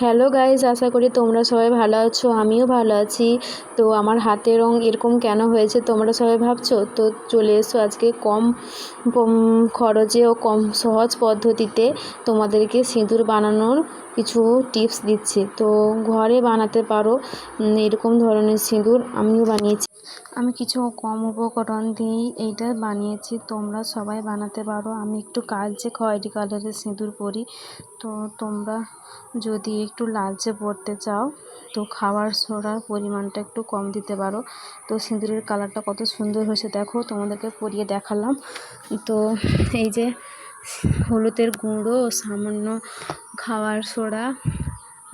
Hello guys, আশা করি তোমরা সবাই ভালো আছো। আমিও ভালো আছি। তো আমার হাতের রং এরকম কেন হয়েছে তোমরা সবাই ভাবছো? তো চলে এসো আজকে কম খরচে ও কম সহজ পদ্ধতিতে তোমাদেরকে সিঁদুর বানানোর কিছু টিপস দিচ্ছি। তো ঘরে বানাতে পারো এরকম ধরনের সিঁদুর। আমিও বানিয়েছি। আমি কিছু কম উপকরণ দিয়েই এইটা বানিয়েছি, তোমরা সবাই বানাতে পারো। আমি একটু কালচে খয়েরি কালারের সিঁদুর পরি। তো তোমরা যদি একটু লালচে পরতে চাও তো খাবার সোডার পরিমাণটা একটু কম দিতে পারো। তো সিঁদুরের কালারটা কত সুন্দর হয়েছে দেখো, তোমাদেরকে পরিয়ে দেখালাম। তো এই যে হলুদের গুঁড়ো, সামান্য খাবার সোডা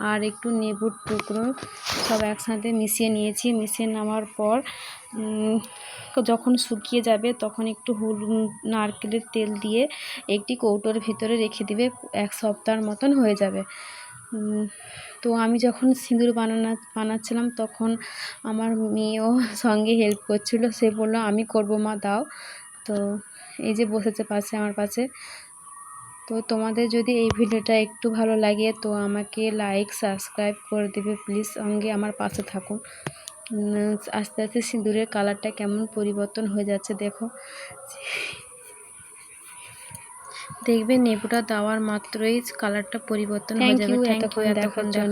আর একটু লেবুর টুকরো সব একসাথে মিশিয়ে নিয়েছি। মিশিয়ে নেওয়ার পর যখন শুকিয়ে যাবে তখন একটু নারকেলের তেল দিয়ে একটি কৌটোর ভিতরে রেখে দিবে। 1 সপ্তাহের মতন হয়ে যাবে। তো আমি যখন সিঁদুর বানাচ্ছিলাম তখন আমার মেয়েও সঙ্গে হেল্প করছিল। সে বললো আমি করবো মা, দাও। তো এই যে বসেছে পাশে, আমার পাশে। তো তোমাদের যদি এই ভিডিওটা একটু ভালো লাগে তো আমাকে লাইক সাবস্ক্রাইব করে দেবে প্লিজ, সঙ্গে আমার পাশে থাকুন। আস্তে আস্তে সিঁদুরের কালারটা কেমন পরিবর্তন হয়ে যাচ্ছে দেখো। দেখবে নেবুটা দেওয়ার মাত্রই কালারটা পরিবর্তন হয়ে যাবে। থ্যাংক ইউ এতক্ষণ দেখার জন্য।